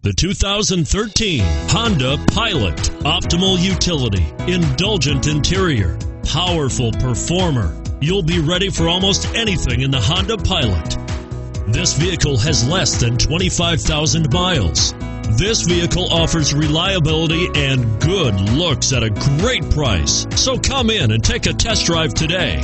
The 2013 Honda Pilot. Optimal utility, indulgent interior, powerful performer. You'll be ready for almost anything in the Honda Pilot. This vehicle has less than 25,000 miles. This vehicle offers reliability and good looks at a great price. So come in and take a test drive today.